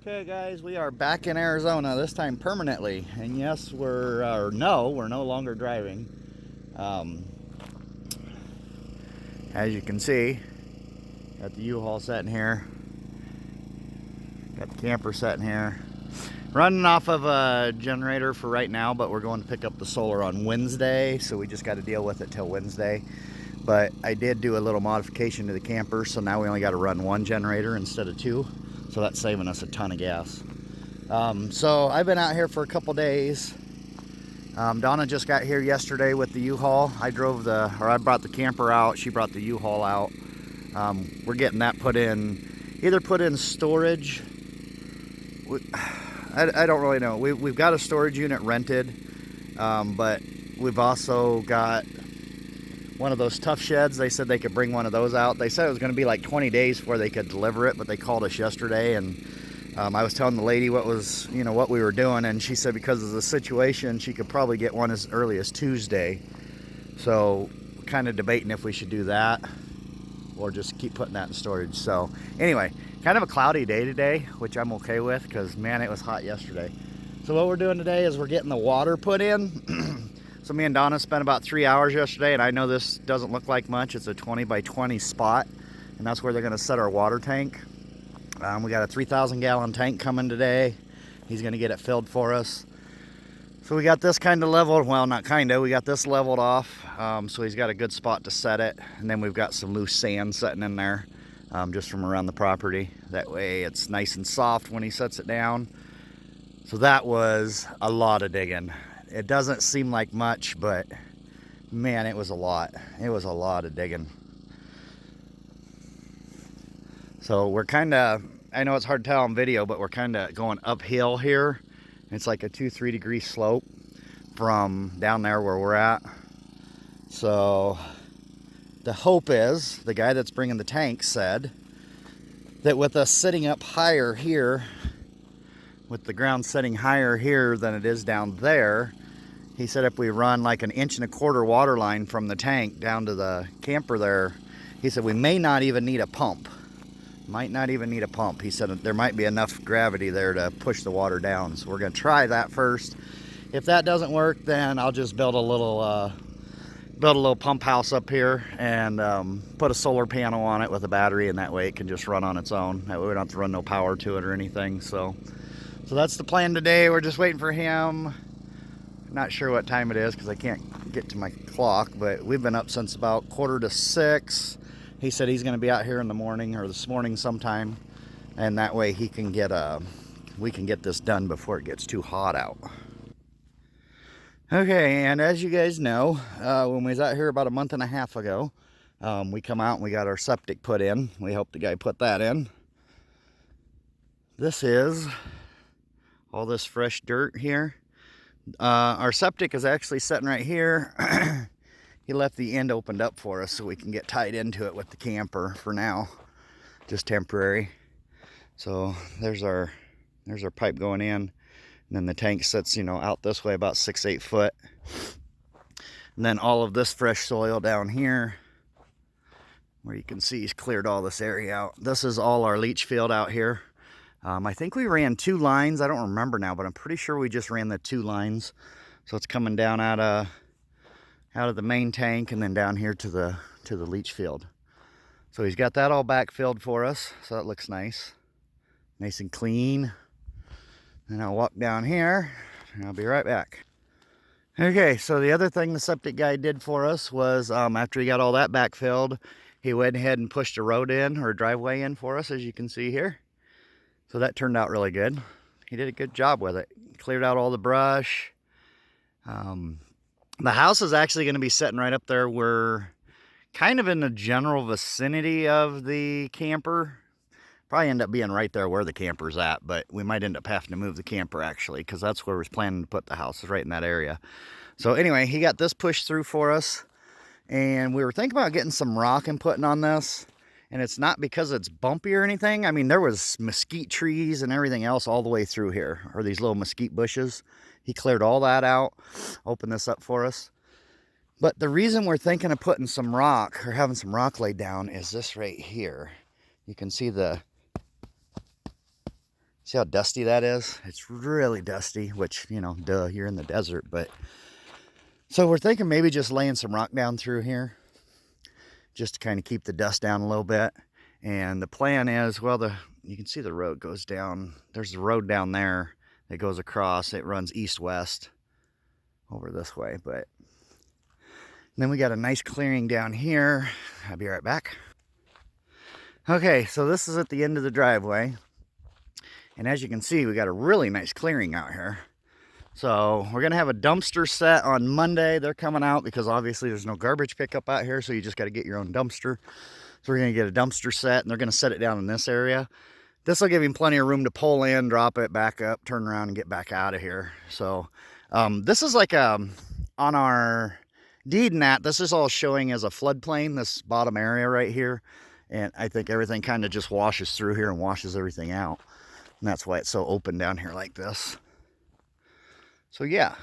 Okay guys, we are back in Arizona, this time permanently. And yes, we're no longer driving. Um, as you can see, got the U-Haul sitting here. Got the camper sitting here. Running off of a generator for right now, but we're going to pick up the solar on Wednesday, so we just got to deal with it till Wednesday. But I did do a little modification to the camper, so now we only got to run one generator instead of two. So that's saving us a ton of gas. So I've been out here for a couple days. Donna just got here yesterday with the U-Haul. I brought the camper out. She brought the U-Haul out. We're getting that put in, either put in storage. I don't really know. We've got a storage unit rented, but we've also got one of those tough sheds. They said they could bring one of those out. They said it was going to be like 20 days before they could deliver it, but they called us yesterday, and I was telling the lady what we were doing, and she said because of the situation, she could probably get one as early as Tuesday. So we're kind of debating if we should do that or just keep putting that in storage. So anyway, kind of a cloudy day today, which I'm okay with because man, it was hot yesterday. So what we're doing today is we're getting the water put in. So me and Donna spent about 3 hours yesterday, and I know this doesn't look like much. It's a 20 by 20 spot, and that's where they're gonna set our water tank. We got a 3,000 gallon tank coming today. He's gonna get it filled for us. So we got this kind of leveled, well, not kind of, we got this leveled off. So he's got a good spot to set it. And then we've got some loose sand sitting in there, just from around the property. That way it's nice and soft when he sets it down. So that was a lot of digging. It doesn't seem like much, but man, it was a lot. It was a lot of digging. So we're kind of, I know it's hard to tell on video, but we're kind of going uphill here. It's like a 2-3 degree slope from down there where we're at. So the hope is, the guy that's bringing the tank said that with us sitting up higher here, with the ground setting higher here than it is down there, he said if we run like 1.25 inch water line from the tank down to the camper there, he said we may not even need a pump. Might not even need a pump. He said there might be enough gravity there to push the water down. So we're gonna try that first. If that doesn't work, then I'll just build a little pump house up here and put a solar panel on it with a battery, and that way it can just run on its own. That way we don't have to run no power to it or anything. So that's the plan today. We're just waiting for him. Not sure what time it is because I can't get to my clock, but we've been up since about 5:45. He said he's going to be out here in the morning or this morning sometime, and that way he can get we can get this done before it gets too hot out. Okay, and as you guys know, when we was out here about 1.5 months ago, we come out and we got our septic put in. We helped the guy put that in. This is all this fresh dirt here. Our septic is actually sitting right here. He left the end opened up for us so we can get tied into it with the camper for now, just temporary. So there's our pipe going in, and then the tank sits, out this way about 6-8 foot. And then all of this fresh soil down here, where you can see he's cleared all this area out. This is all our leach field out here. I think we ran 2 lines. I don't remember now, but I'm pretty sure we just ran the 2 lines. So it's coming down out of the main tank and then down here to the leach field. So he's got that all backfilled for us. So that looks nice. Nice and clean. And I'll walk down here and I'll be right back. Okay, so the other thing the septic guy did for us was after he got all that backfilled, he went ahead and pushed a road in, or a driveway in for us, as you can see here. So that turned out really good. He did a good job with it. Cleared out all the brush. The house is actually going to be sitting right up there. We're kind of in the general vicinity of the camper. Probably end up being right there where the camper's at, but we might end up having to move the camper actually, because that's where we're planning to put the house, is right in that area. So anyway, he got this pushed through for us, and we were thinking about getting some rock and putting on this. And it's not because it's bumpy or anything. I mean, there was mesquite trees and everything else all the way through here, or these little mesquite bushes. He cleared all that out, opened this up for us. But the reason we're thinking of putting some rock, or having some rock laid down, is this right here. You can see the See how dusty that is? It's really dusty, which, you know, duh, you're in the desert. But so we're thinking maybe just laying some rock down through here just to kind of keep the dust down a little bit. And the plan is, well, you can see the road goes down. There's the road down there that goes across. It runs east-west over this way. But then we got a nice clearing down here. I'll be right back. Okay, so this is at the end of the driveway. And as you can see, we got a really nice clearing out here. So we're gonna have a dumpster set on Monday. They're coming out because obviously there's no garbage pickup out here, so you just got to get your own dumpster. So we're gonna get a dumpster set, and they're gonna set it down in this area. This will give him plenty of room to pull in, drop it, back up, turn around, and get back out of here. So this is like on our deed and that, this is all showing as a floodplain, this bottom area right here. And I think everything kind of just washes through here and washes everything out. And that's why it's so open down here like this. So yeah.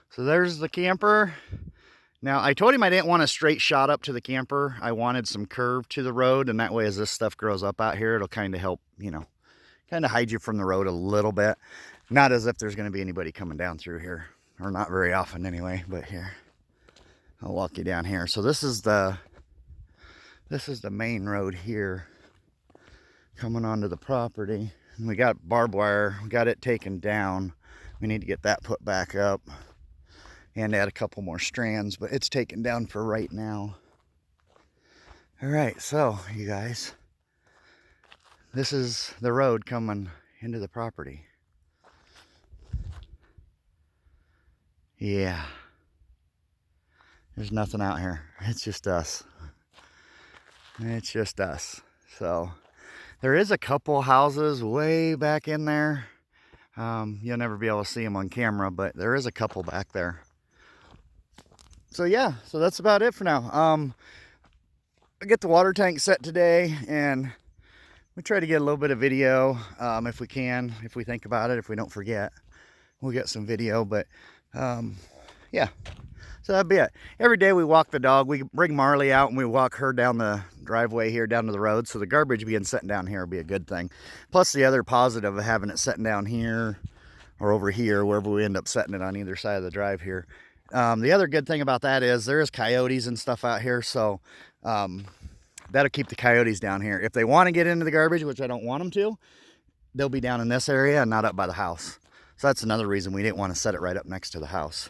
So there's the camper. Now, I told him I didn't want a straight shot up to the camper. I wanted some curve to the road, and that way as this stuff grows up out here, it'll kind of help, you know, kind of hide you from the road a little bit. Not as if there's going to be anybody coming down through here, or not very often anyway, but here. I'll walk you down here. So this is the main road here coming onto the property. And we got barbed wire, we got it taken down. We need to get that put back up and add a couple more strands, but it's taken down for right now. All right, so you guys, this is the road coming into the property. Yeah. There's nothing out here. It's just us. It's just us. So there is a couple houses way back in there. You'll never be able to see them on camera, but there is a couple back there. So yeah, so that's about it for now. I get the water tank set today, and we try to get a little bit of video if we can, if we think about it, if we don't forget. We'll get some video, but yeah. So that'd be it. Every day we walk the dog. We bring Marley out and we walk her down the driveway here down to the road. So the garbage being set down here will be a good thing. Plus the other positive of having it setting down here or over here, wherever we end up setting it on either side of the drive here. The other good thing about that is there is coyotes and stuff out here. So that'll keep the coyotes down here. If they want to get into the garbage, which I don't want them to, they'll be down in this area and not up by the house. So that's another reason we didn't want to set it right up next to the house.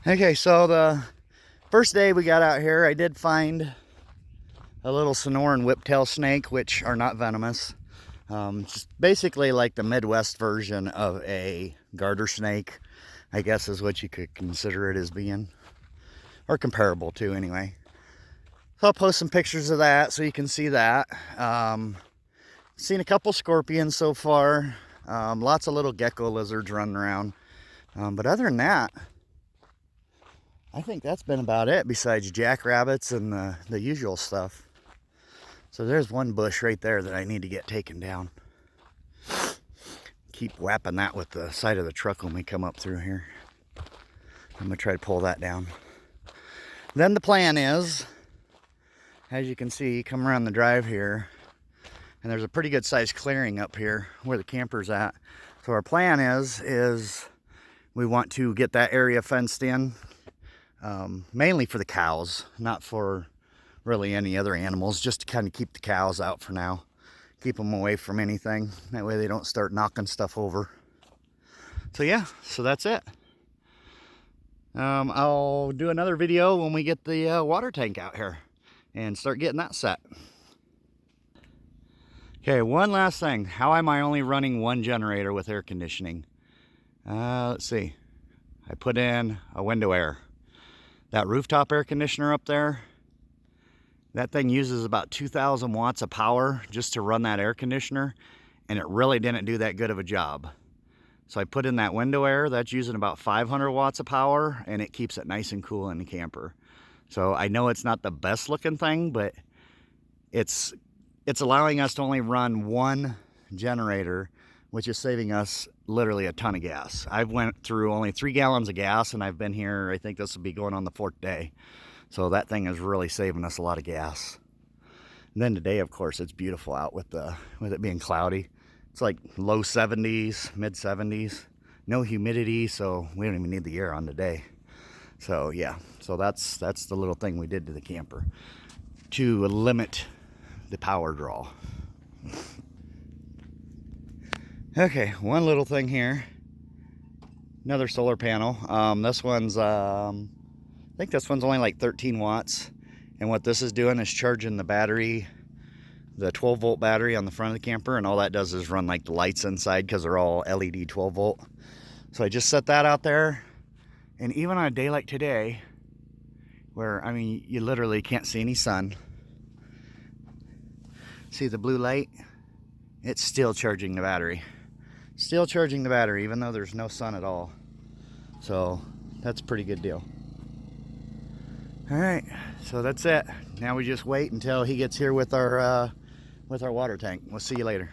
Okay, so the first day we got out here, I did find a little Sonoran whiptail snake, which are not venomous. Just basically like the Midwest version of a garter snake, I guess is what you could consider it as being. Or comparable to, anyway. So I'll post some pictures of that so you can see that. Seen a couple scorpions so far. Lots of little gecko lizards running around. But other than that, I think that's been about it, besides jackrabbits and the usual stuff. So there's one bush right there that I need to get taken down. Keep whapping that with the side of the truck when we come up through here. I'm going to try to pull that down. Then the plan is, as you can see, come around the drive here, and there's a pretty good sized clearing up here where the camper's at. So our plan is we want to get that area fenced in. Mainly for the cows, not for really any other animals, just to kind of keep the cows out for now. Keep them away from anything. That way they don't start knocking stuff over. So yeah, so that's it. I'll do another video when we get the water tank out here and start getting that set. Okay, one last thing. How am I only running one generator with air conditioning? Let's see. I put in a window air. That rooftop air conditioner up there, that thing uses about 2,000 watts of power just to run that air conditioner, and it really didn't do that good of a job. So I put in that window air, that's using about 500 watts of power, and it keeps it nice and cool in the camper. So I know it's not the best looking thing, but it's allowing us to only run one generator which is saving us literally a ton of gas. I've went through only 3 gallons of gas, and I've been here, I think this will be going on the 4th day. So that thing is really saving us a lot of gas. And then today, of course, it's beautiful out with it being cloudy. It's like low 70s, mid 70s. No humidity, so we don't even need the air on today. So yeah, so that's the little thing we did to the camper to limit the power draw. Okay, one little thing here. Another solar panel. This one's, I think this one's only like 13 watts. And what this is doing is charging the battery, the 12 volt battery on the front of the camper. And all that does is run like the lights inside because they're all LED 12 volt. So I just set that out there. And even on a day like today, where, I mean, you literally can't see any sun. See the blue light? It's still charging the battery. Still charging the battery, even though there's no sun at all. So that's a pretty good deal. All right, so that's it. Now we just wait until he gets here with our water tank. We'll see you later.